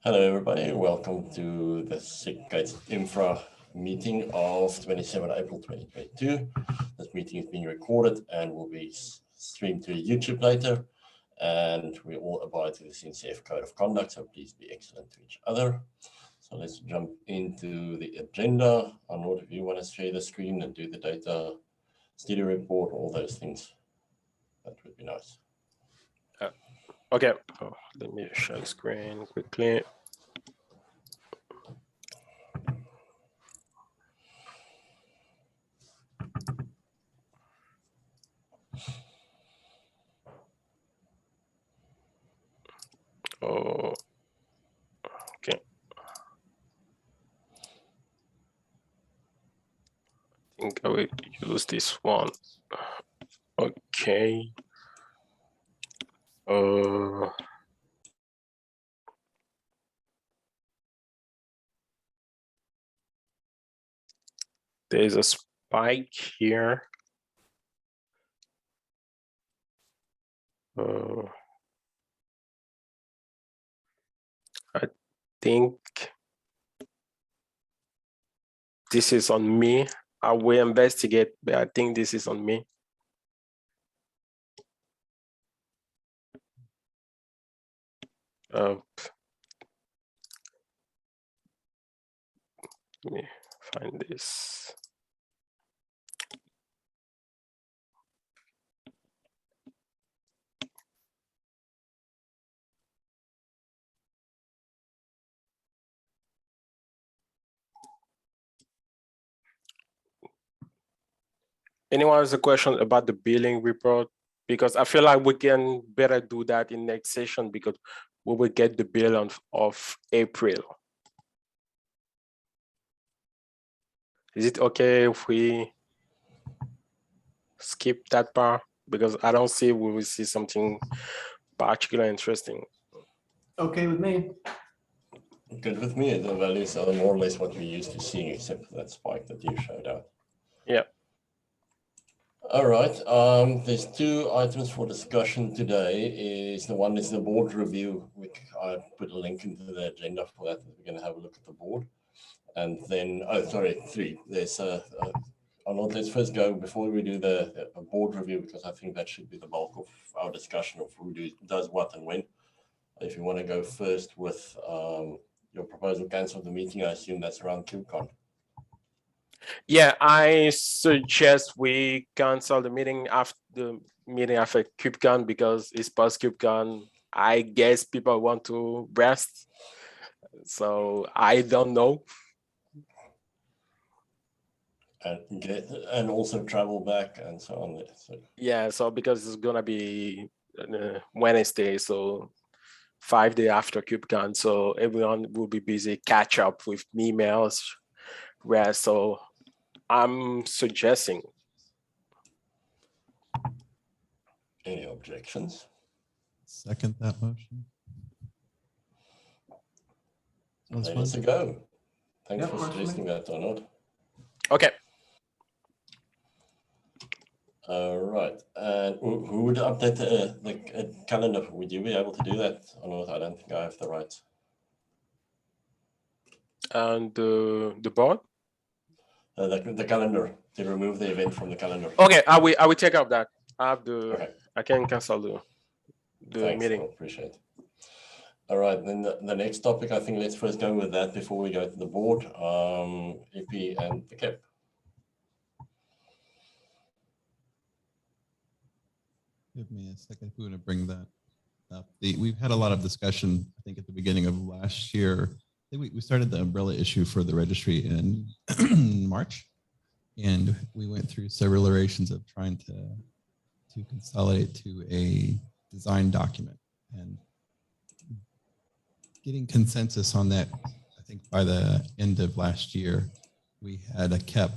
Hello, everybody. Welcome to the SIG K8s Infra meeting of 27 April 2022. This meeting is being recorded and will be streamed to YouTube later. And we all abide to the CNCF Code of Conduct, so please be excellent to each other. So let's jump into the agenda. Arnold, if you want to share the screen and do the data study report, all those things, that would be nice. Okay, let me share the screen quickly. Oh, okay. I think I will use this one. Okay. There's a spike here. I think this is on me. I will investigate, but I think this is on me. Let me find this. Anyone has a question about the billing report? Because I feel like we can better do that in next session because we will get the bill of April. Is it okay if we skip that part? Because I don't see we will see something particularly interesting. Okay with me. Good with me. The values are more or less what we're used to seeing, except for that spike that you showed out. Yeah. All right. There's two items for discussion today. One is the board review, which I put a link into the agenda for that. We're going to have a look at the board. And then, three. There's Arnold, let's first go before we do the board review, because I think that should be the bulk of our discussion of who does what and when. If you want to go first with your proposal cancel the meeting, I assume that's around KubeCon. Yeah, I suggest we cancel the meeting after KubeCon because it's post KubeCon. I guess people want to rest, so I don't know. And also travel back and so on. So. Yeah, so because it's gonna be Wednesday, so 5 days after KubeCon, so everyone will be busy catch up with emails, rest. So I'm suggesting. Any objections? Second that motion. Let us go. Thanks for suggesting that, Arnold. Okay. All right. And who would update the calendar? Would you be able to do that, Arnold? I don't think I have the rights. And the board? The calendar, to remove the event from the calendar. Okay, I will take out that. I have the. Okay. I can cancel the Thanks, meeting. I appreciate it. All right, then the next topic, I think let's first go with that before we go to the board, EP and the CAP. Give me a second. Who to bring that up? We've had a lot of discussion, I think, at the beginning of last year. I think we started the umbrella issue for the registry in March, and we went through several iterations of trying to consolidate to a design document and getting consensus on that. I think by the end of last year, we had a KEP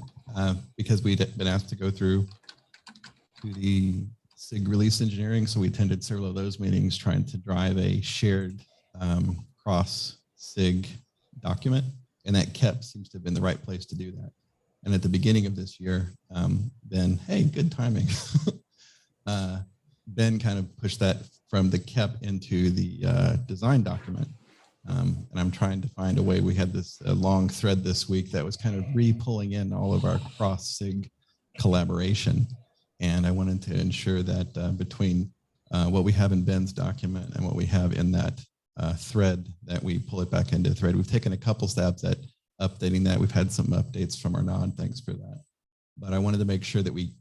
because we'd been asked to go through to the SIG release engineering. So we attended several of those meetings trying to drive a shared cross SIG document. And that KEP seems to have been the right place to do that. And at the beginning of this year, Ben, hey, good timing. Ben kind of pushed that from the KEP into the design document. And I'm trying to find a way. We had this long thread this week that was kind of re-pulling in all of our cross-SIG collaboration. And I wanted to ensure that between what we have in Ben's document and what we have in that thread, that we pull it back into the thread. We've taken a couple stabs at updating that. We've had some updates from our nod. Thanks for that. But I wanted to make sure that we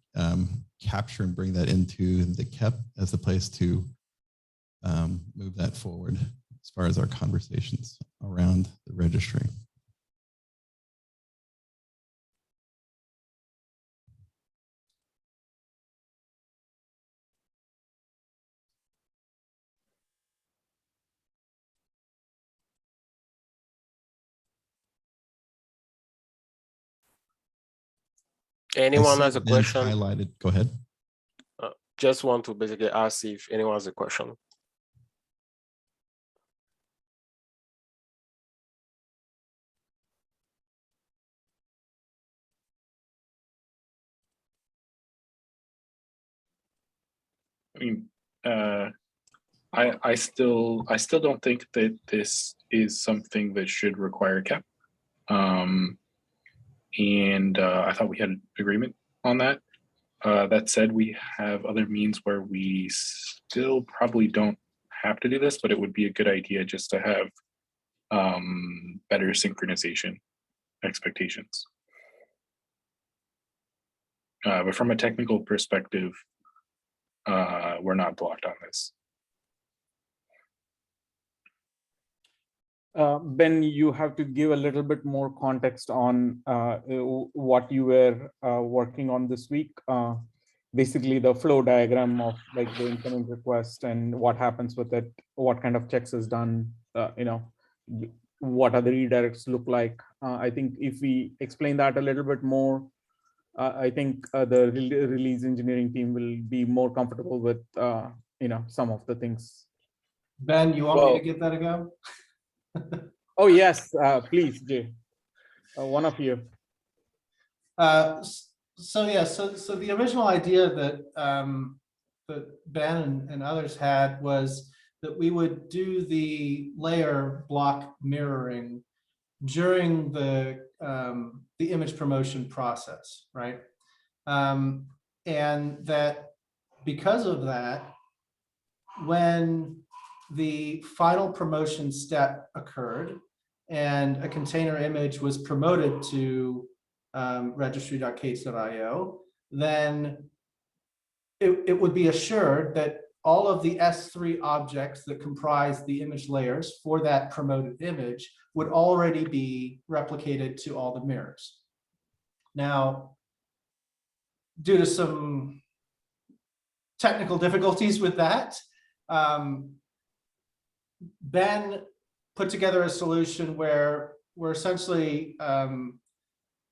capture and bring that into the KEP as the place to move that forward as far as our conversations around the registry. Anyone has a Ben's question? highlighted. Go ahead. Just want to basically ask if anyone has a question. I mean, I still don't think that this is something that should require CAP. And I thought we had an agreement on that. That said, we have other means where we still probably don't have to do this, but it would be a good idea just to have better synchronization expectations. But from a technical perspective, we're not blocked on this. Ben, you have to give a little bit more context on what you were working on this week. Basically, the flow diagram of like the incoming request and what happens with it, what kind of checks is done, what other redirects look like. I think if we explain that a little bit more, I think the release engineering team will be more comfortable with some of the things. Ben, you want me to give that a go? Oh yes, please, Jay. One of you. So the original idea that that Ben and others had was that we would do the layer block mirroring during the image promotion process, right? And that because of that, when the final promotion step occurred and a container image was promoted to registry.k8s.io, then it would be assured that all of the S3 objects that comprise the image layers for that promoted image would already be replicated to all the mirrors. Now, due to some technical difficulties with that, Ben put together a solution where we're essentially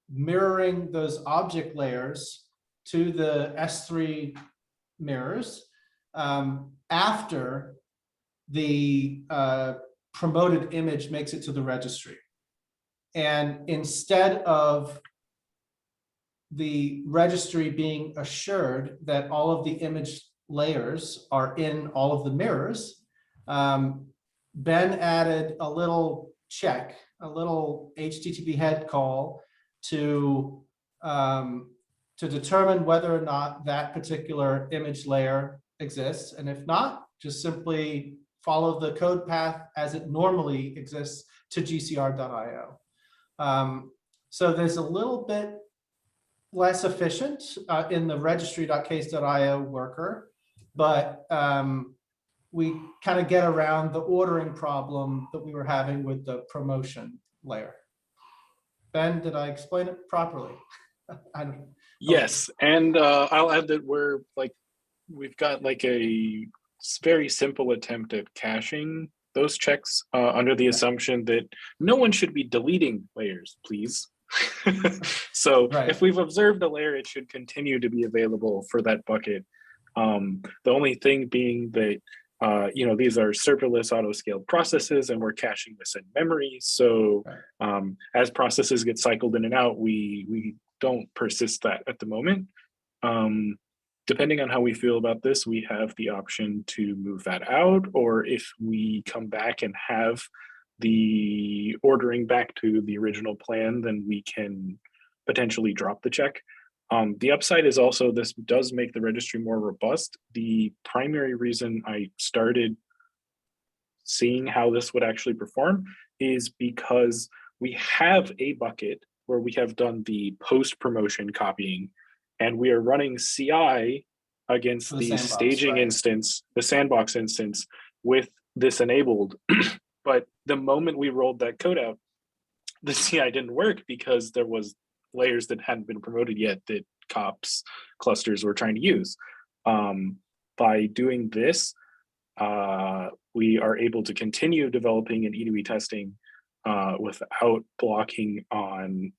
mirroring those object layers to the S3 mirrors after the promoted image makes it to the registry. And instead of the registry being assured that all of the image layers are in all of the mirrors, Ben added a little check, a little HTTP head call to determine whether or not that particular image layer exists. And if not, just simply follow the code path as it normally exists to gcr.io. So there's a little bit less efficient in the registry.k8s.io worker, but we kind of get around the ordering problem that we were having with the promotion layer. Ben, did I explain it properly? I don't know. Yes, and I'll add that we've got like a very simple attempt at caching those checks under the assumption that no one should be deleting layers, please. So if we've observed a layer, it should continue to be available for that bucket. The only thing being that these are serverless auto-scaled processes and we're caching this in memory. So as processes get cycled in and out, we don't persist that at the moment. Depending on how we feel about this, we have the option to move that out, or if we come back and have the ordering back to the original plan, then we can potentially drop the check. The upside is also this does make the registry more robust. The primary reason I started seeing how this would actually perform is because we have a bucket where we have done the post-promotion copying, and we are running CI against the sandbox, staging right. instance, the sandbox instance, with this enabled. But the moment we rolled that code out, the CI didn't work because there was layers that hadn't been promoted yet that COPS clusters were trying to use. By doing this, we are able to continue developing and E2E testing without blocking on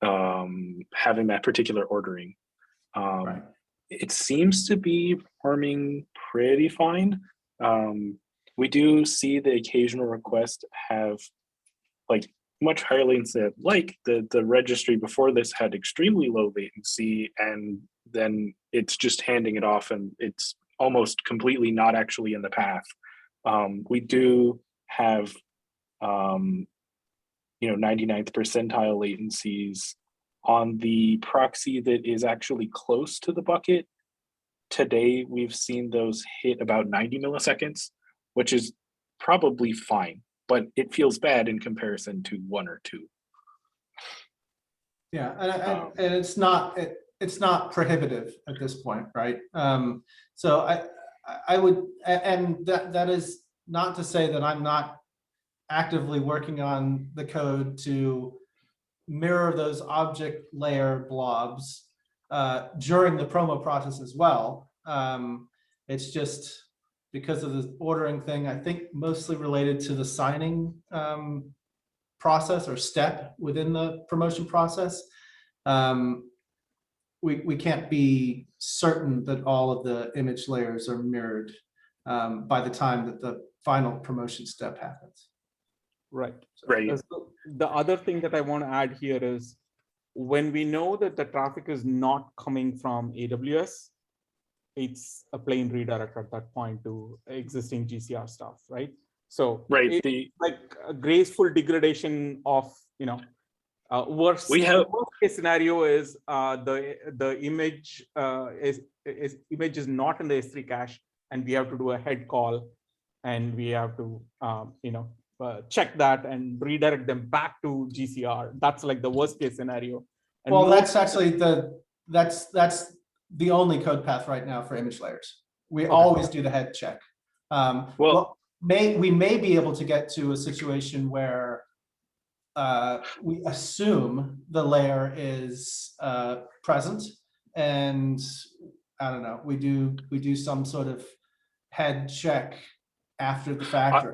having that particular ordering. Right. It seems to be performing pretty fine. We do see the occasional request have like much higher latency. Like the registry before this had extremely low latency, and then it's just handing it off, and it's almost completely not actually in the path. We do have 99th percentile latencies on the proxy that is actually close to the bucket. Today, we've seen those hit about 90 milliseconds, which is probably fine, but it feels bad in comparison to 1 or 2. Yeah, and it's not prohibitive at this point, right? So I would, and that is not to say that I'm not actively working on the code to mirror those object layer blobs during the promo process as well. It's just because of the ordering thing, I think mostly related to the signing process or step within the promotion process. We can't be certain that all of the image layers are mirrored by the time that the final promotion step happens. Right. Right. So the other thing that I want to add here is when we know that the traffic is not coming from AWS, it's a plain redirect at that point to existing GCR stuff, right? So right, it's like a graceful degradation of, worst case scenario is the image image is not in the S3 cache, and we have to do a head call, and we have to check that and redirect them back to GCR. That's like the worst case scenario. And well, that's actually that's the only code path right now for image layers. We always do the head check. We may be able to get to a situation where we assume the layer is present, and I don't know, we do some sort of head check after the fact.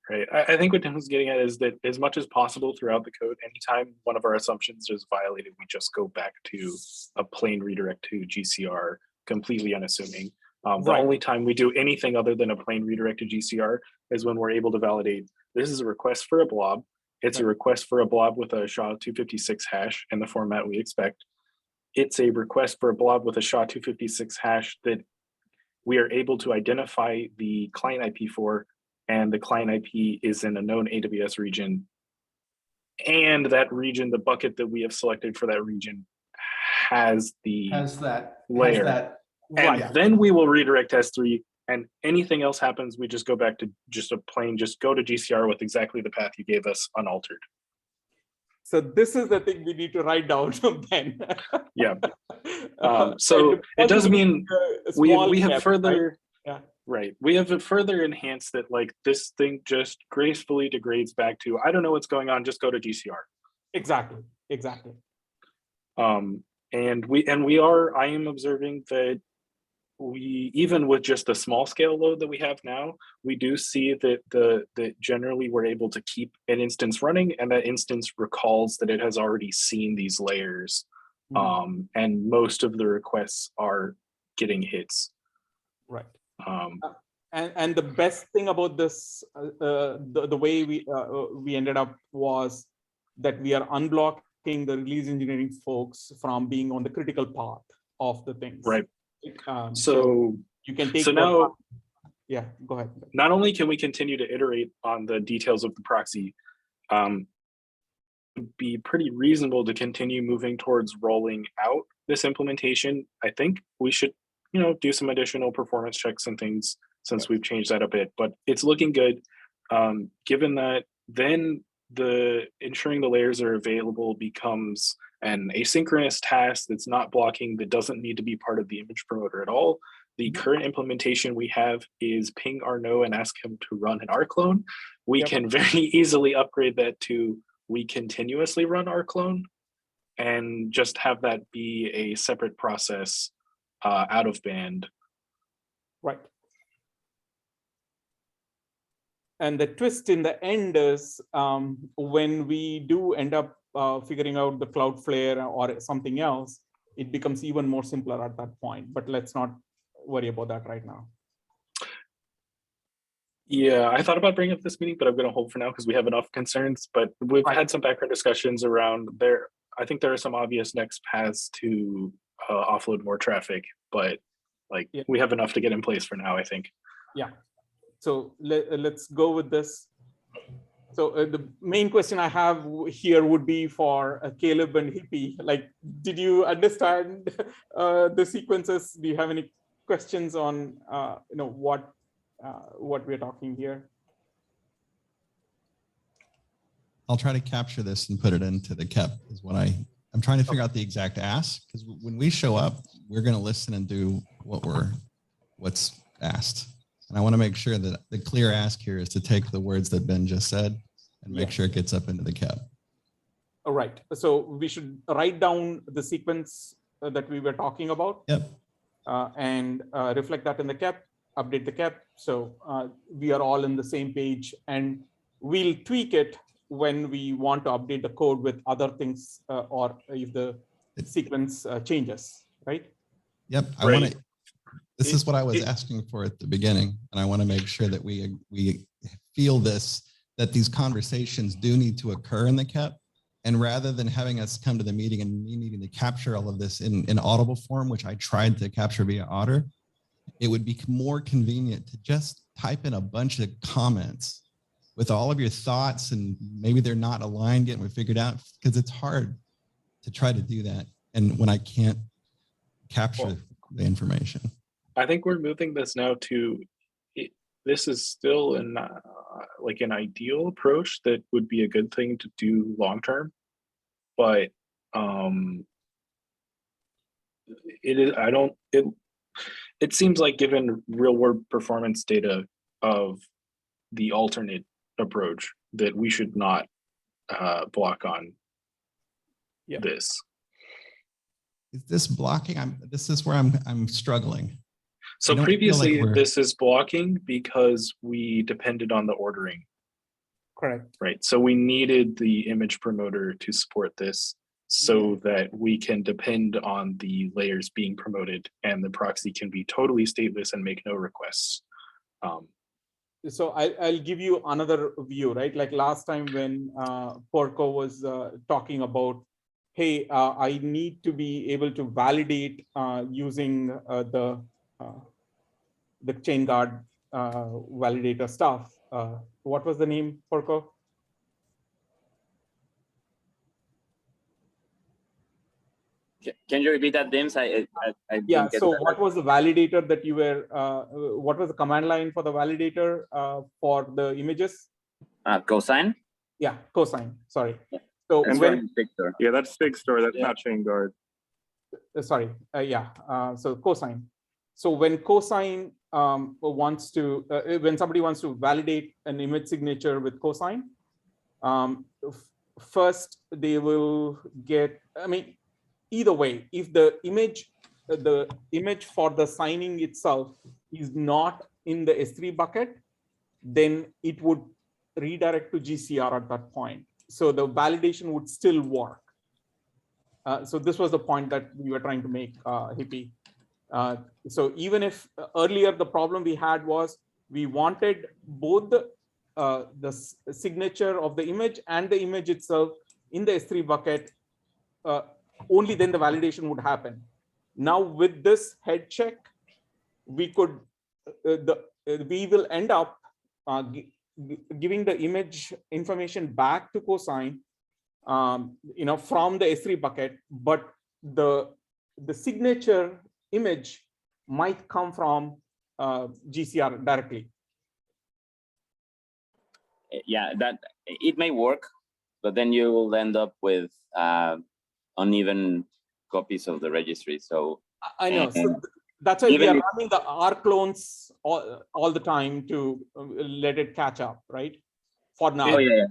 Right. I think what Tim was getting at is that as much as possible throughout the code, anytime one of our assumptions is violated, we just go back to a plain redirect to GCR, completely unassuming. The only time we do anything other than a plain redirect to GCR is when we're able to validate this is a request for a blob. It's a request for a blob with a SHA-256 hash in the format we expect. It's a request for a blob with a SHA-256 hash that we are able to identify the client IP for, and the client IP is in a known AWS region. And that region, the bucket that we have selected for that region, has that layer. And then we will redirect S3, and anything else happens, we just go back to just go to GCR with exactly the path you gave us unaltered. So this is the thing we need to write down, Ben. Yeah. So it does mean we have further, right? We have further enhanced that, like, this thing just gracefully degrades back to, I don't know what's going on, just go to GCR. Exactly. I am observing that we, even with just the small scale load that we have now, we do see that generally we're able to keep an instance running, and that instance recalls that it has already seen these layers. And most of the requests are getting hits. Right. And the best thing about this, the way we ended up was that we are unblocking the release engineering folks from being on the critical path of the things. Right. So you can take Yeah, go ahead. Not only can we continue to iterate on the details of the proxy, it would be pretty reasonable to continue moving towards rolling out this implementation. I think we should, do some additional performance checks and things since we've changed that a bit, but it's looking good. Given that, then the ensuring the layers are available becomes an asynchronous task that's not blocking, that doesn't need to be part of the image promoter at all. The current implementation we have is ping Arnaud and ask him to run an R clone. We can very easily upgrade that to we continuously run R clone and just have that be a separate process out of band. Right. And the twist in the end is when we do end up figuring out the Cloudflare or something else, it becomes even more simpler at that point. But let's not worry about that right now. Yeah, I thought about bringing up this meeting, but I'm going to hold for now because we have enough concerns. But we've had some background discussions around there. I think there are some obvious next paths to offload more traffic, but we have enough to get in place for now, I think. Yeah. So let's go with this. So the main question I have here would be for Caleb and Hippie. Did you understand the sequences? Do you have any questions on what we're talking here? I'll try to capture this and put it into the KEP is what I'm trying to figure out the exact ask, because when we show up, we're going to listen and do what's asked. And I want to make sure that the clear ask here is to take the words that Ben just said and make sure it gets up into the KEP. All right. So we should write down the sequence that we were talking about. Yep. And reflect that in the KEP, update the KEP. So we are all in the same page, and we'll tweak it when we want to update the code with other things or if the sequence changes, right? Yep. This is what I was asking for at the beginning, and I want to make sure that we feel that these conversations do need to occur in the KEP, and rather than having us come to the meeting and me needing to capture all of this in audible form, which I tried to capture via Otter, it would be more convenient to just type in a bunch of comments with all of your thoughts, and maybe they're not aligned yet and we figured out, because it's hard to try to do that and when I can't capture the information. I think we're moving this now to, this is still an ideal approach that would be a good thing to do long-term, but it seems like given real world performance data of the alternate approach that we should not block on this. Is this blocking? This is where I'm struggling. So previously, this is blocking because we depended on the ordering. Correct. Right. So we needed the image promoter to support this so that we can depend on the layers being promoted, and the proxy can be totally stateless and make no requests. So I'll give you another view, right? Like last time when Porco was talking about, hey, I need to be able to validate using the chain guard validator stuff. What was the name, Porco? Can you repeat that, Dims? Yeah, so what was the validator that you were, what was the command line for the validator for the images? Cosine? Yeah, cosine, sorry. So when, yeah, that's SIG store, that's not chain guard. Sorry, so cosine. So when cosine wants to, when somebody wants to validate an image signature with cosine, first they will get, either way, if the image for the signing itself is not in the S3 bucket, then it would redirect to GCR at that point. So the validation would still work. So this was the point that we were trying to make, Hippie. So even if earlier the problem we had was we wanted both the signature of the image and the image itself in the S3 bucket, only then the validation would happen. Now with this head check, we could, we will end up giving the image information back to cosign, from the S3 bucket, but the signature image might come from GCR directly. Yeah, that it may work, but then you will end up with uneven copies of the registry. So I know. So that's why we are running the R clones all the time to let it catch up, right? For now. Oh yeah.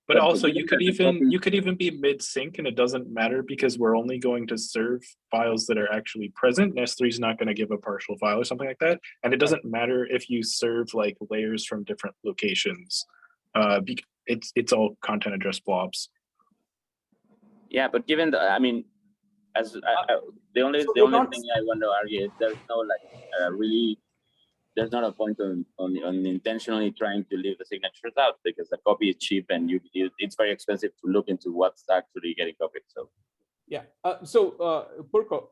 But also you could even be mid-sync and it doesn't matter because we're only going to serve files that are actually present. And S3 is not going to give a partial file or something like that. And it doesn't matter if you serve like layers from different locations. It's all content address blobs. Yeah, but given the, I mean, as the only thing I want to argue is there's no there's not a point on intentionally trying to leave the signatures out because the copy is cheap and it's very expensive to look into what's actually getting copied. So yeah, Purko,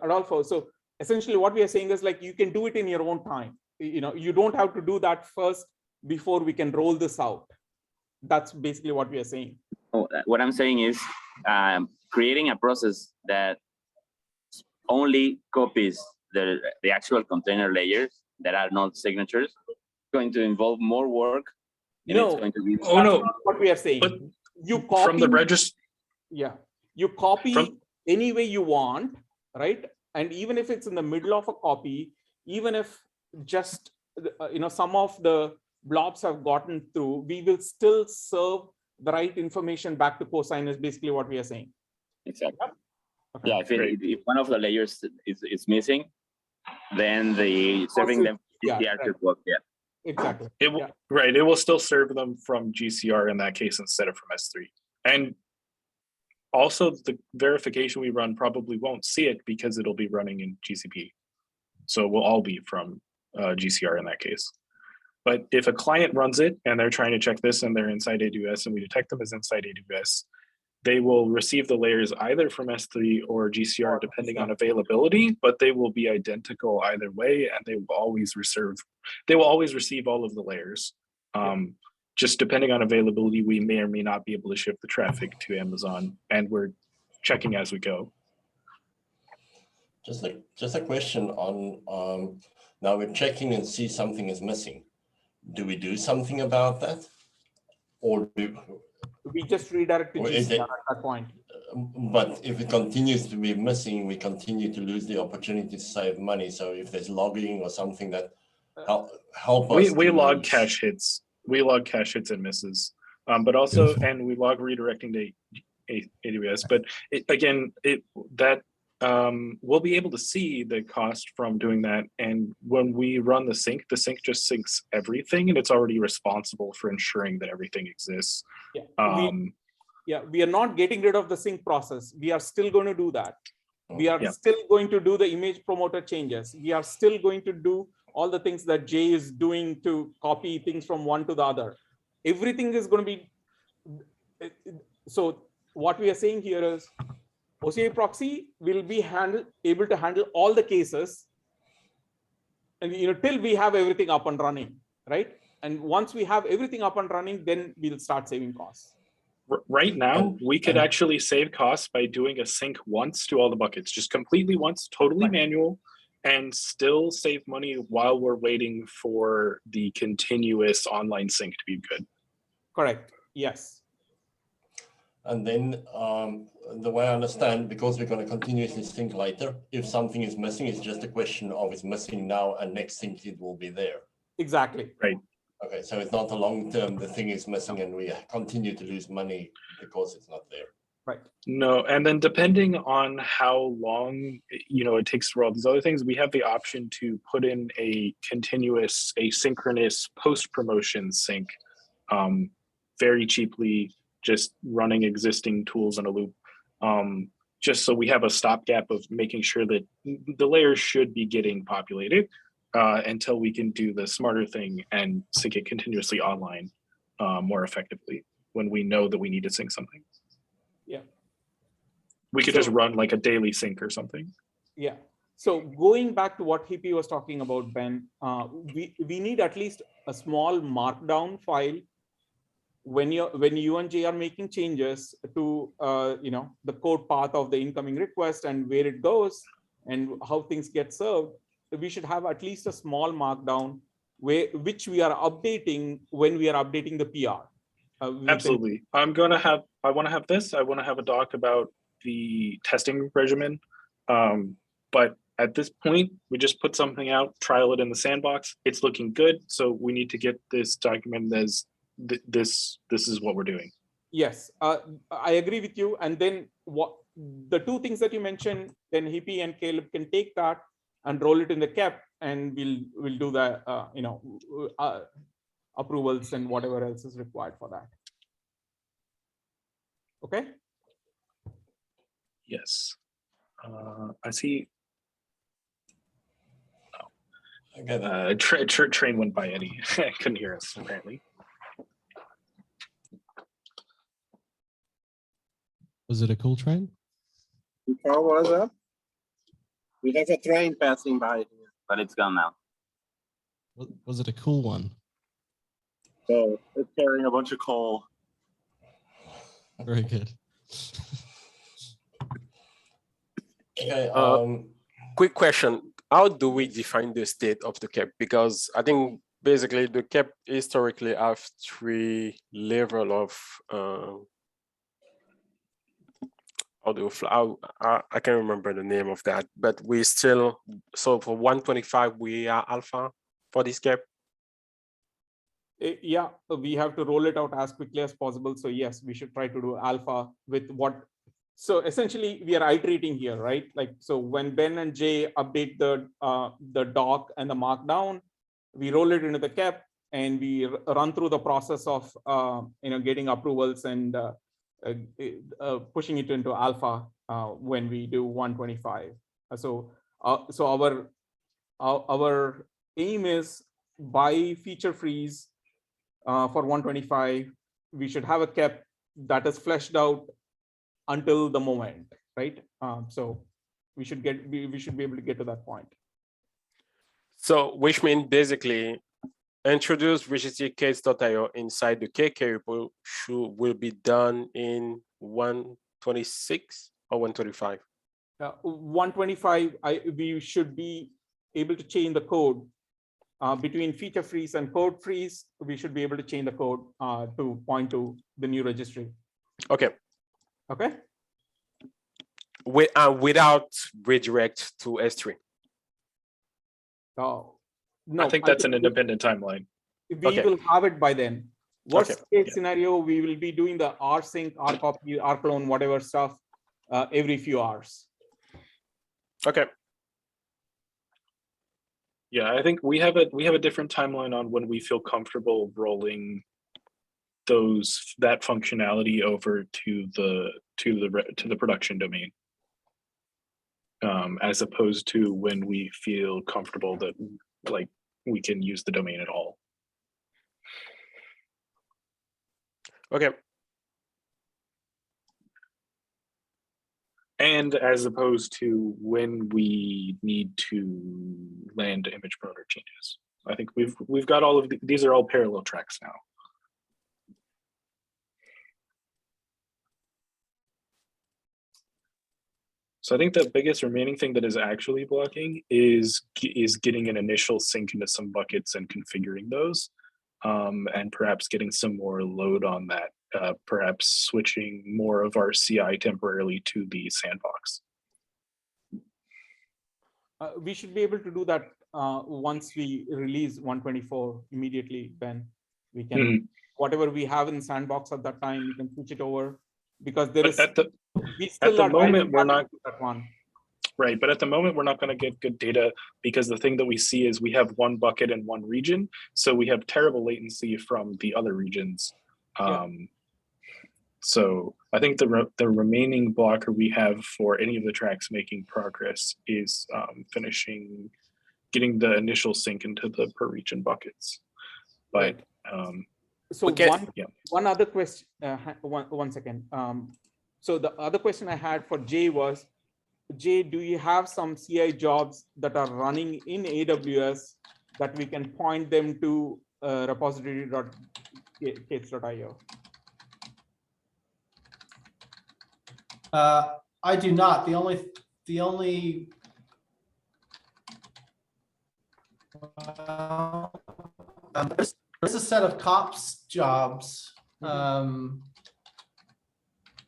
Adolfo, so essentially what we are saying is like you can do it in your own time. You don't have to do that first before we can roll this out. That's basically what we are saying. What I'm saying is creating a process that only copies the actual container layers that are not signatures going to involve more work. No, it's going to be what we are saying. But you copy from the register. Yeah, you copy any way you want, right? And even if it's in the middle of a copy, even if just some of the blobs have gotten through, we will still serve the right information back to cosign is basically what we are saying. Exactly. Yep. Okay. Yeah, if one of the layers is missing, then the serving them GCR should work. Yeah, exactly. It will still serve them from GCR in that case instead of from S3. And also the verification we run probably won't see it because it'll be running in GCP. So we'll all be from GCR in that case. But if a client runs it and they're trying to check this and they're inside AWS and we detect them as inside AWS, they will receive the layers either from S3 or GCR depending on availability, but they will be identical either way, and they will always receive all of the layers. Just depending on availability, we may or may not be able to ship the traffic to Amazon, and we're checking as we go. Just a question on now we're checking and see something is missing. Do we do something about that, or do we just redirect to GCR at that point? But if it continues to be missing, we continue to lose the opportunity to save money. So if there's logging or something that help us, we log cache hits. We log cache hits and misses, but also and we log redirecting to AWS. But we'll be able to see the cost from doing that. And when we run the sync just syncs everything, and it's already responsible for ensuring that everything exists. Yeah. We are not getting rid of the sync process. We are still going to do that. We are still going to do the image promoter changes. We are still going to do all the things that Jay is doing to copy things from one to the other. Everything is going to be. So what we are saying here is OCI proxy will be able to handle all the cases, and till we have everything up and running, right? And once we have everything up and running, then we'll start saving costs. Right now, we could actually save costs by doing a sync once to all the buckets, just completely once, totally manual, and still save money while we're waiting for the continuous online sync to be good. Correct. Yes. And then the way I understand, because we're going to continuously sync later, if something is missing, it's just a question of it's missing now and next sync it will be there. Exactly. Right. Okay, so it's not a long term, the thing is missing and we continue to lose money because it's not there. Right. No, and then depending on how long it takes for all these other things, we have the option to put in a continuous asynchronous post-promotion sync very cheaply, just running existing tools in a loop, just so we have a stopgap of making sure that the layers should be getting populated until we can do the smarter thing and sync it continuously online more effectively when we know that we need to sync something. Yeah. We could just run like a daily sync or something. Yeah. So going back to what Hippie was talking about, Ben, we need at least a small markdown file when you and Jay are making changes to the code path of the incoming request and where it goes and how things get served. We should have at least a small markdown which we are updating when we are updating the PR. Absolutely. I want to have this. I want to have a doc about the testing regimen. But at this point, we just put something out, trial it in the sandbox. It's looking good. So we need to get this documented as this is what we're doing. Yes, I agree with you. And then what the two things that you mentioned, then Hippie and Caleb can take that and roll it in the KEP, and we'll do the approvals and whatever else is required for that. Okay. Yes. I see. Okay. Train went by Eddie. Couldn't hear us apparently. Was it a cool train? How was that? We have a train passing by here. But it's gone now. Was it a cool one? So it's carrying a bunch of coal. Very good. Okay. Quick question. How do we define the state of the KEP? Because I think basically the KEP historically have 3 levels of I can't remember the name of that, but we still, so for 125 we are alpha for this KEP. Yeah, we have to roll it out as quickly as possible. So yes, we should try to do alpha with what. So essentially we are iterating here, right? Like, so when Ben and Jay update the doc and the markdown, we roll it into the KEP and we run through the process of getting approvals and pushing it into alpha when we do 125. So our aim is by feature freeze for 125, we should have a KEP that is fleshed out until the moment, right? So we should be able to get to that point. So which means basically introduce VGC K8s.io inside the KK repo will be done in 126 or 125? 125, we should be able to change the code between feature freeze and code freeze. We should be able to change the code to point to the new registry. Okay. Okay. Without redirect to S3. No, I think that's an independent timeline. We will have it by then. Worst case scenario, we will be doing the rsync, rcopy, rclone, whatever stuff every few hours. Okay. Yeah, I think we have a different timeline on when we feel comfortable rolling that functionality over to the production domain, as opposed to when we feel comfortable that like we can use the domain at all. Okay. And as opposed to when we need to land image promoter changes. I think we've got all of these are all parallel tracks now. So I think the biggest remaining thing that is actually blocking is getting an initial sync into some buckets and configuring those, and perhaps getting some more load on that. Perhaps switching more of our CI temporarily to the sandbox. We should be able to do that once we release 124 immediately, Ben. We can, whatever we have in sandbox at that time, we can switch it over, because there is, we still at the moment we're not that one. Right, but at the moment we're not going to get good data, because the thing that we see is we have one bucket in one region, so we have terrible latency from the other regions. So I think the remaining blocker we have for any of the tracks making progress is getting the initial sync into the per region buckets. But so one other question, one second. So the other question I had for Jay was, Jay, do you have some CI jobs that are running in AWS that we can point them to repository.k8s.io? I do not. The only there's a set of COPS jobs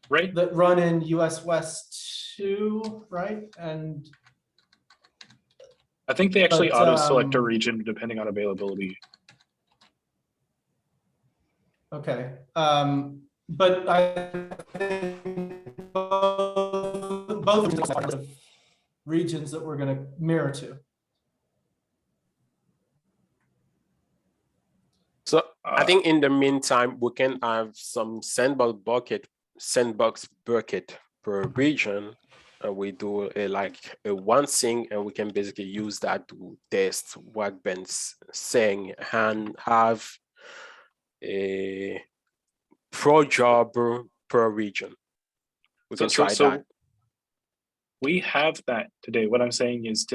Right. that run in US West 2, right? And I think they actually But, auto select a region depending on availability. okay, but I think both of regions that we're going to mirror to. So I think in the meantime, we can have some sandbox bucket per region. We do like a one thing, and we can basically use that to test what Ben's saying and have a pro job per region. We can try that. We have that today. What I'm saying is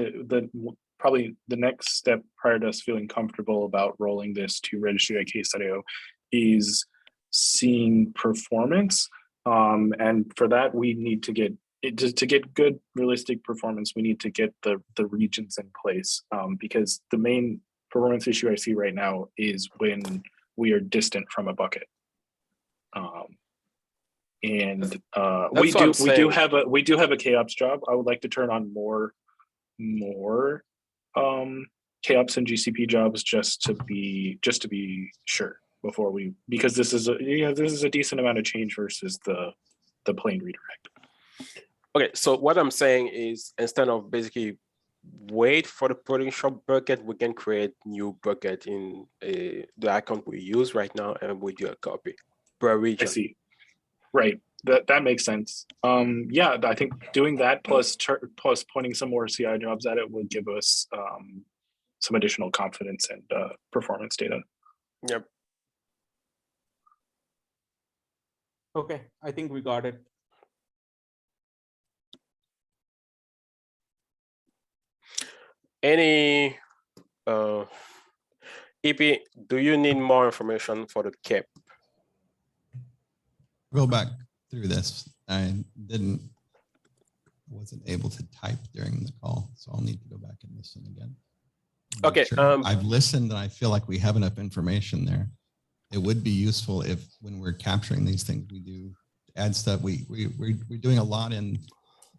probably the next step prior to us feeling comfortable about rolling this to registry.k8s.io is seeing performance. And for that, we need to get to get good realistic performance, we need to get the regions in place, because the main performance issue I see right now is when we are distant from a bucket. We do have a KOps job. I would like to turn on more KOps and GCP jobs just to be sure before because this is a decent amount of change versus the plain redirect. Okay, so what I'm saying is instead of basically wait for the production bucket, we can create new bucket in the account we use right now, and we do a copy per region. I see. Right. That makes sense. Yeah, I think doing that plus pointing some more CI jobs at it would give us some additional confidence and performance data. Yep. Okay, I think we got it. Any EP, do you need more information for the CAP? Go back through this. I wasn't able to type during the call, so I'll need to go back and listen again. Okay. Sure. I've listened and I feel like we have enough information there. It would be useful if when we're capturing these things, we do add stuff. We're doing a lot in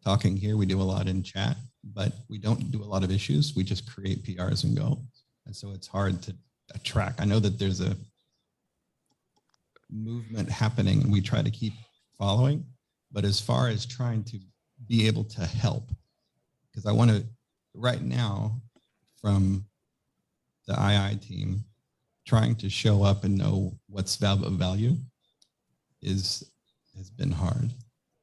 talking here. We do a lot in chat, but we don't do a lot of issues. We just create PRs and go. And so it's hard to track. I know that there's a movement happening and we try to keep following, but as far as trying to be able to help, because I want to right now from the II team, trying to show up and know what's of value has been hard.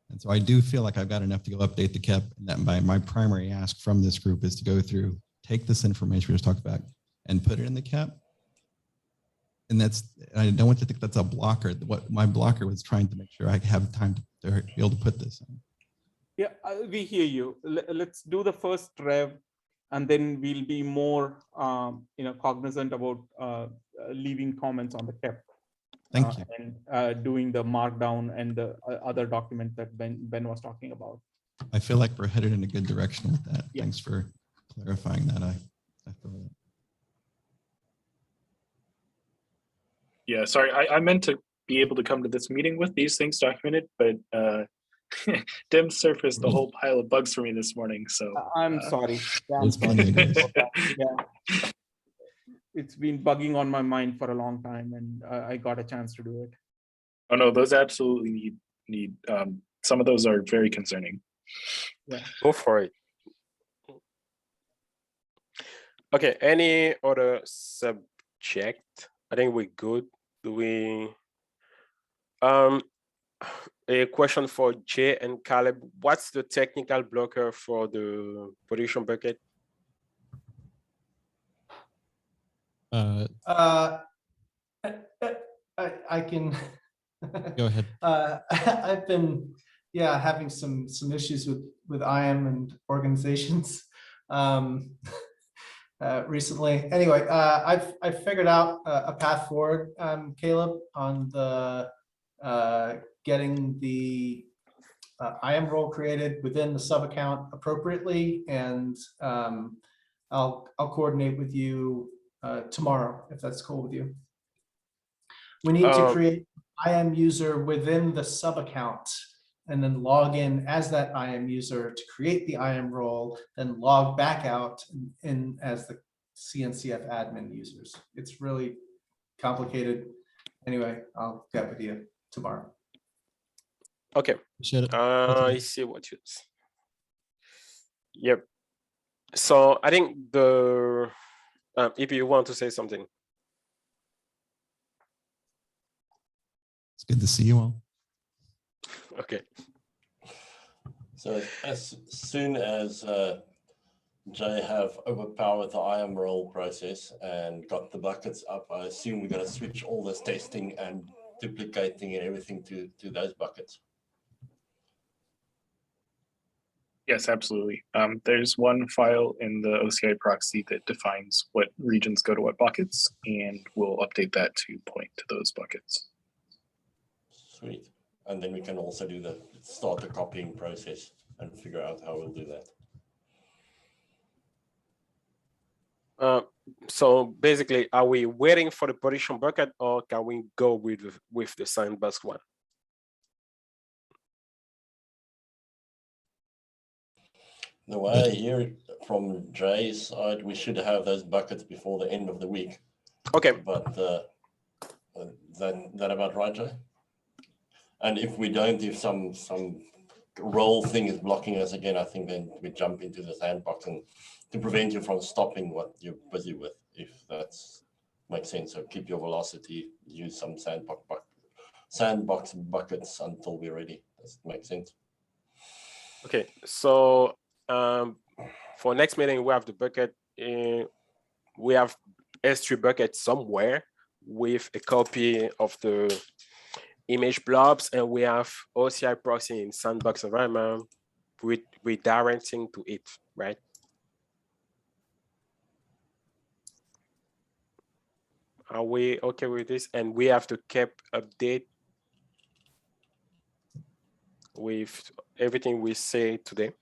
And so I do feel like I've got enough to go update the KEP, and that my primary ask from this group is to go through, take this information we just talked about and put it in the KEP. And I don't want to think that's a blocker. What my blocker was trying to make sure I have time to be able to put this in. Yeah, we hear you. Let's do the first rev, and then we'll be more cognizant about leaving comments on the KEP. Thank you. And doing the markdown and the other document that Ben was talking about. I feel like we're headed in a good direction with that. Yeah. Thanks for clarifying that. I feel that. Yeah, sorry, I meant to be able to come to this meeting with these things documented, but Dim surfaced a whole pile of bugs for me this morning. So I'm sorry. Yeah, It's funny. yeah. It's been bugging on my mind for a long time, and I got a chance to do it. Oh no, those absolutely need some of those are very concerning. Yeah. Go for it. Okay, any other subject? I think we're good. Do we a question for Jay and Caleb. What's the technical blocker for the production bucket? I can Go ahead. I've been yeah, having some issues with IAM and organizations recently. Anyway, I've figured out a path forward, Caleb, on the getting the IAM role created within the sub account appropriately, and I'll coordinate with you tomorrow if that's cool with you. We need to create IAM user within the sub account and then log in as that IAM user to create the IAM role, then log back out in as the CNCF admin users. It's really complicated. Anyway, I'll get with you tomorrow. Okay. I see what you. Yep. So I think the if you want to say something. It's good to see you all. Okay. So as soon as Jay have overpowered the IAM role process and got the buckets up, I assume we're going to switch all this testing and duplicating and everything to those buckets. Yes, absolutely. There's one file in the OCI proxy that defines what regions go to what buckets, and we'll update that to point to those buckets. Sweet. And then we can also do start the copying process and figure out how we'll do that. So basically, are we waiting for the partition bucket, or can we go with the sandbox one? The way I hear it from Jay's side, we should have those buckets before the end of the week. Okay. But that about right, Jay? And if we don't, if some role thing is blocking us again, I think then we jump into the sandbox and to prevent you from stopping what you're busy with, if that makes sense. So keep your velocity, use some sandbox buckets until we're ready. Does it make sense? Okay, so for next meeting, we have the bucket. We have S3 bucket somewhere with a copy of the image blobs, and we have OCI proxy in sandbox environment with redirecting to it, right? Are we okay with this? And we have to keep update with everything we say today.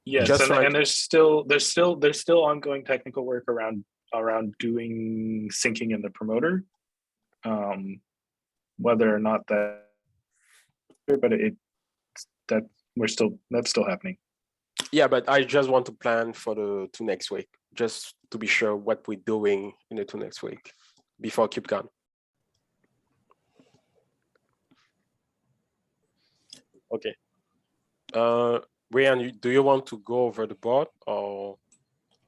Yes, and there's still ongoing technical work around doing syncing in the promoter. Whether or not that, but that's still happening. Yeah, but I just want to plan for the 2 next week, just to be sure what we're doing in the 2 next week before KubeCon. Okay. Ryan, do you want to go over the board, or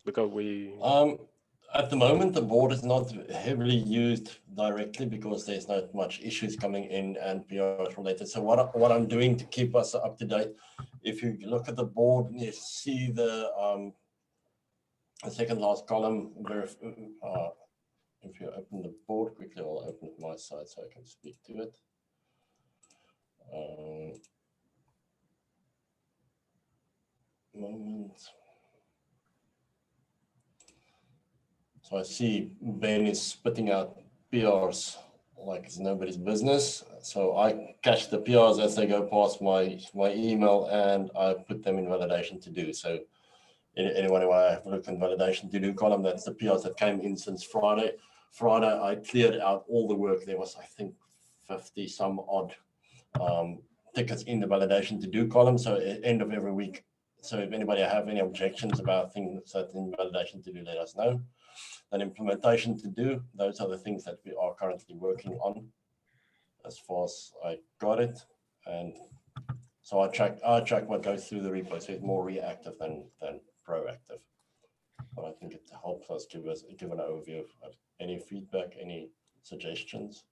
because we? At the moment, the board is not heavily used directly because there's not much issues coming in and PRs related. So what I'm doing to keep us up to date, if you look at the board, you see the second last column. If you open the board quickly, I'll open my side so I can speak to it. Moment. So I see Ben is spitting out PRs like it's nobody's business. So I catch the PRs as they go past my email and I put them in validation to do. So anyone who I have looked in validation to do column, that's the PRs that came in since Friday. Friday, I cleared out all the work. There was, I think, 50 some odd tickets in the validation to do column. So at the end of every week. So if anybody have any objections about things that in validation to do, let us know. Then implementation to do, those are the things that we are currently working on as far as I got it. And so I track what goes through the repo. So it's more reactive than proactive. But I think it helps us give an overview of any feedback, any suggestions.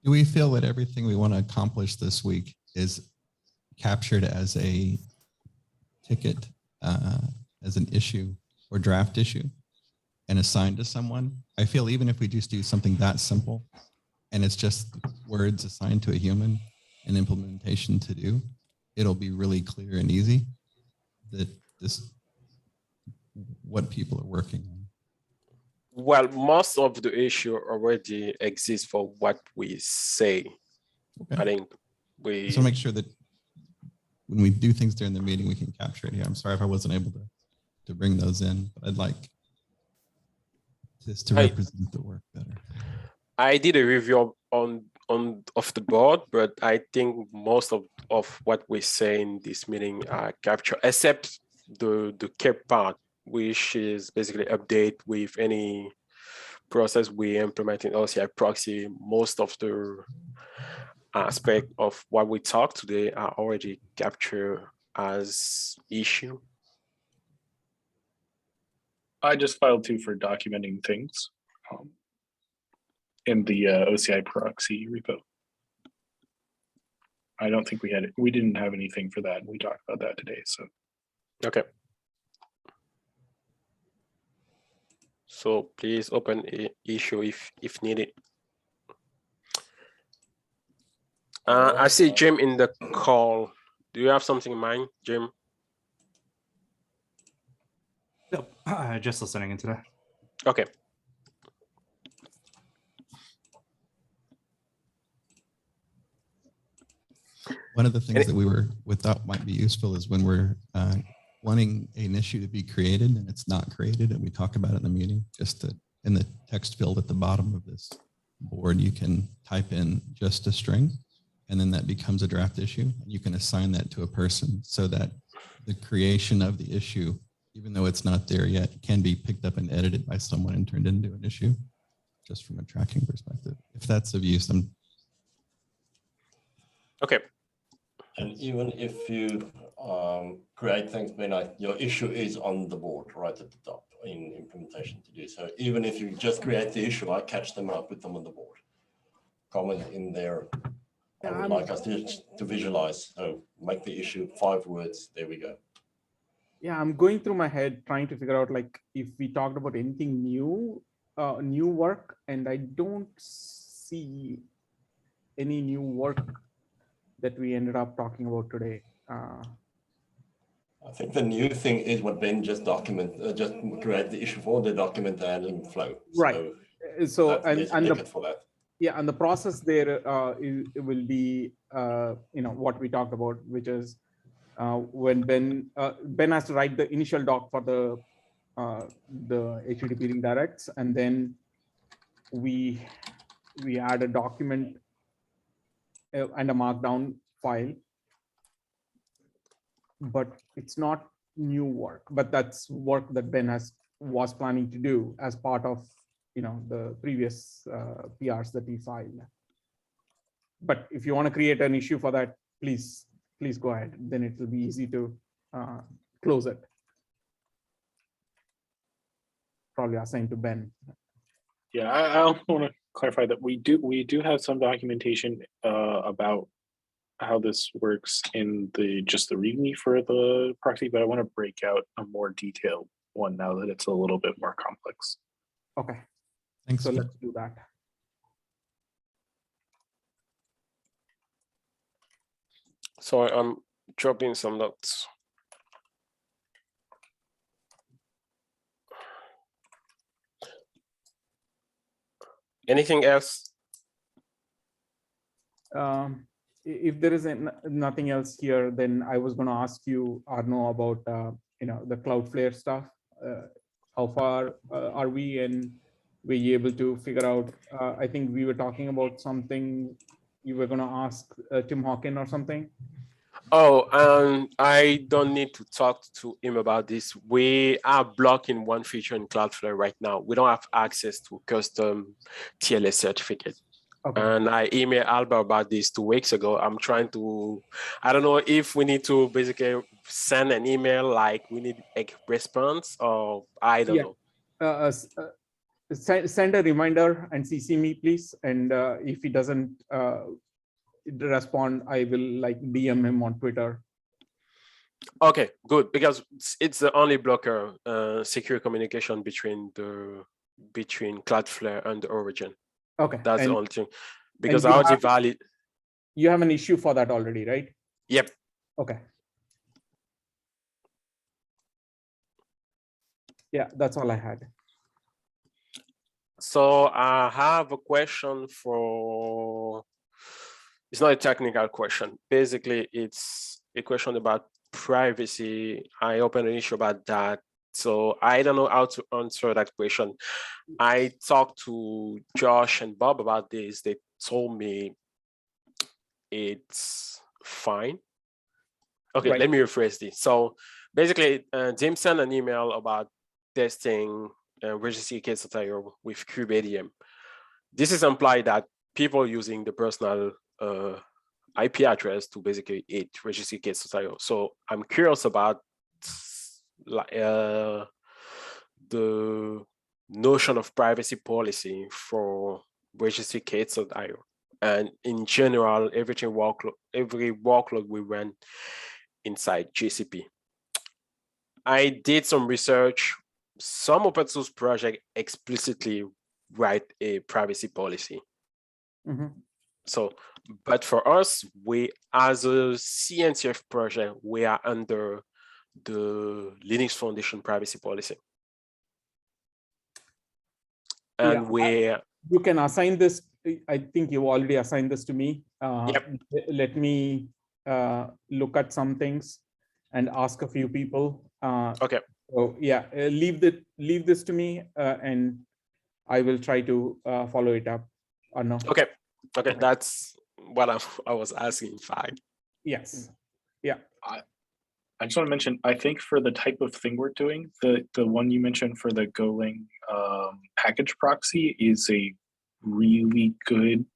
Do we feel that everything we want to accomplish this week is captured as a ticket, as an issue or draft issue? and assigned to someone, I feel even if we just do something that simple and it's just words assigned to a human and implementation to do, it'll be really clear and easy that this, what people are working on. Well, most of the issue already exists for what we say. Okay. I think we So make sure that when we do things during the meeting, we can capture it here. I'm sorry if I wasn't able to bring those in, but I'd like this to represent the work better. I did a review of the board, but I think most of what we say in this meeting are captured, except the care part, which is basically update with any process we implement in OCI proxy. Most of the aspect of what we talk today are already captured as issue. I just filed 2 for documenting things in the OCI proxy repo. I don't think we didn't have anything for that. We talked about that today. So okay. So please open a issue if needed. I see Jim in the call. Do you have something in mind, Jim? Nope, just listening in today. Okay. One of the things that we thought might be useful is when we're wanting an issue to be created and it's not created, and we talk about it in the meeting, just to, in the text field at the bottom of this board, you can type in just a string, and then that becomes a draft issue. You can assign that to a person so that the creation of the issue, even though it's not there yet, can be picked up and edited by someone and turned into an issue, just from a tracking perspective. If that's of use, okay. And even if you create things, your issue is on the board right at the top in implementation to do. So even if you just create the issue, I catch them and I put them on the board. Comment in there. I would like us to visualize. So make the issue 5 words. There we go. Yeah, I'm going through my head trying to figure out like if we talked about anything new, new work, and I don't see any new work that we ended up talking about today. I think the new thing is what Ben just just create the issue for the document handling flow. Right. So and the for that. Yeah, and the process there it will be what we talked about, which is when Ben has to write the initial doc for the HTTP redirects, and then we add a document and a markdown file, but it's not new work, but that's work that Ben was planning to do as part of the previous PRs that he filed. But if you want to create an issue for that, please go ahead. Then it will be easy to close it. Probably assigned to Ben. yeah, I also want to clarify that we do have some documentation about how this works in just the README for the proxy, but I want to break out a more detailed one now that it's a little bit more complex. Okay. thanks. So let's do that. So I'm dropping some notes. Anything else? If there is nothing else here, then I was going to ask you, Arno, about the Cloudflare stuff. How far are we, and were you able to figure out? I think we were talking about something. You were going to ask Tim Hawkins or something. Oh, I don't need to talk to him about this. We are blocking one feature in Cloudflare right now. We don't have access to custom TLS certificate. Okay. And I emailed Alba about this 2 weeks ago. I'm trying to, I don't know if we need to basically send an email like we need a response, or I don't know. Send a reminder and CC me, please. And if he doesn't respond, I will like DM him on Twitter. Okay, good, because it's the only blocker, secure communication between Cloudflare and the origin. Okay. That's and, the only thing. Because you RG have- valid. You have an issue for that already, right? Yep. Okay. Yeah, that's all I had. So I have a question for, it's not a technical question. Basically, it's a question about privacy. I opened an issue about that. So I don't know how to answer that question. I talked to Josh and Bob about this. They told me it's fine. Okay, Right. let me rephrase this. So basically, Jim sent an email about testing registry K8s with kubeadm. This is implied that people using the personal IP address to basically hit registry K8s. So I'm curious about the notion of privacy policy for registry K8s. And in general, every workload we run inside GCP. I did some research. Some open source projects explicitly write a privacy policy. So, but for us, we as a CNCF project, we are under the Linux Foundation privacy policy. And you can assign this. I think you already assigned this to me. Yep. Let me look at some things and ask a few people. Okay. So yeah, leave this to me, and I will try to follow it up. Or no? Okay. Okay, that's what I was asking. Fine. Yes. Yeah. I just want to mention, I think for the type of thing we're doing, the one you mentioned for the Golang package proxy is a really good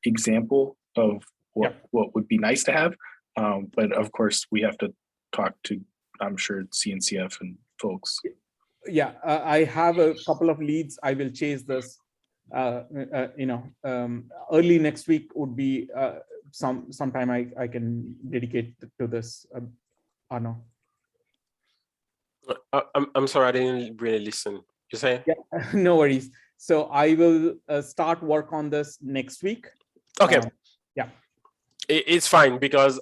example of what would be nice to have. But of course, we have to talk to, I'm sure, CNCF and folks. Yeah, I have a couple of leads. I will chase this. Early next week would be sometime I can dedicate to this. No. I'm sorry, I didn't really listen. You say? Yeah, no worries. So I will start work on this next week. Okay. Yeah. It's fine because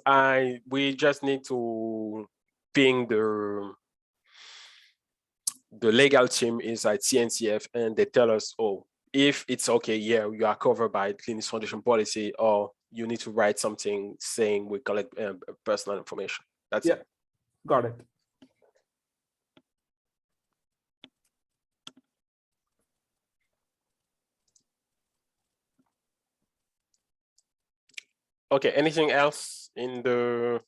we just need to ping the legal team inside CNCF, and they tell us, oh, if it's okay, yeah, you are covered by Linux Foundation policy, or you need to write something saying we collect personal information. That's it. Got it. Okay, anything else in the...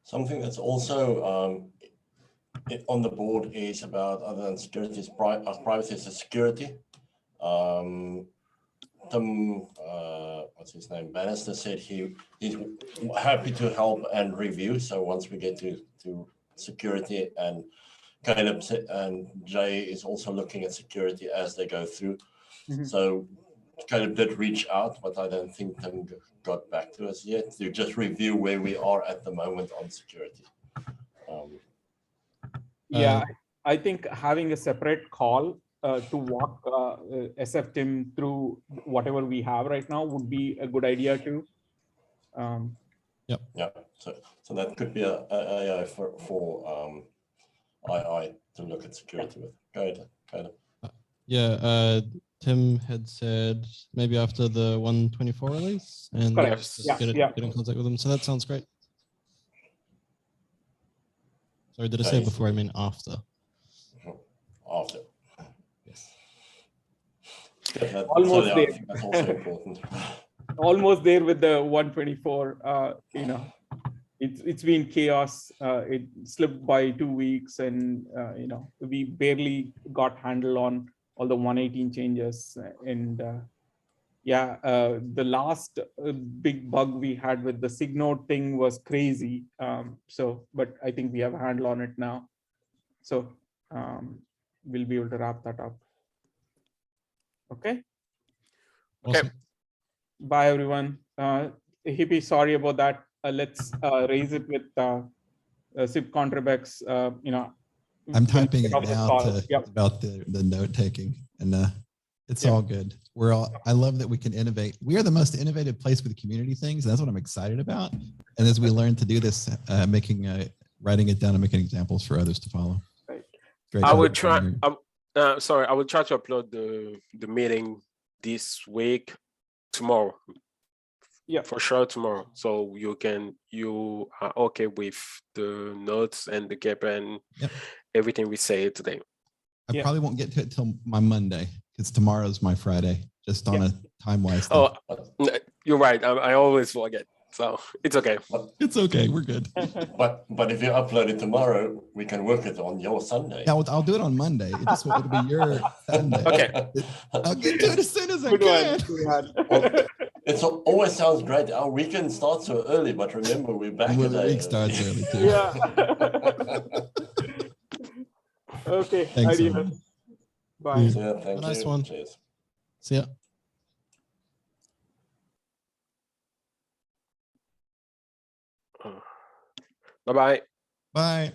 Something that's also on the board is about, other than security, is privacy is security. Tim, what's his name, Bannister, said he's happy to help and review. So once we get to security, and Caleb and Jay is also looking at security as they go through. So Caleb did reach out, but I don't think Tim got back to us yet to just review where we are at the moment on security. Yeah, I think having a separate call to walk SF Tim through whatever we have right now would be a good idea too. Yeah. So that could be a AI for II to look at security with. Go ahead. Yeah, Tim had said maybe after the 124 release, and get in contact with them. So that sounds great. Sorry, did I say before? I mean after. After. Yes. Almost there. I think that's also important. Almost there with the 124. It's been chaos. It slipped by 2 weeks, and we barely got handle on all the 118 changes. And the last big bug we had with the SIG node thing was crazy. But I think we have a handle on it now. So we'll be able to wrap that up. Okay. Okay. Bye, everyone. Hippie, sorry about that. Let's raise it with SIG Contribex. I'm when we typing get it off this now call. Yep. about the note taking, and it's Yep. all good. I love that we can innovate. We are the most innovative place with community things. And that's what I'm excited about. And as we learn to do this, writing it down and making examples for others to follow. Right. Great I job, will try. engineering. Sorry, I will try to upload the meeting this week, tomorrow. Yeah, for sure tomorrow. So you are okay with the notes and the gap and Yep. everything we say today. I probably won't get to it till my Monday because tomorrow's my Friday, just on a time-wise thing. Oh, you're right. I always forget. So it's okay. It's okay. We're good. But if you upload it tomorrow, we can work it on your Sunday. Yeah, I'll do it on Monday. It'll be your Sunday. Okay. I'll get to it as soon as I good can. one. Well, it always sounds great. Our weekend starts so early, but remember, we're back Well, a the day week starts early too. Yeah. Okay. Thanks, Adios. everyone. Bye. Yeah, thank Nice you. one. Cheers. See ya. Bye-bye. Bye.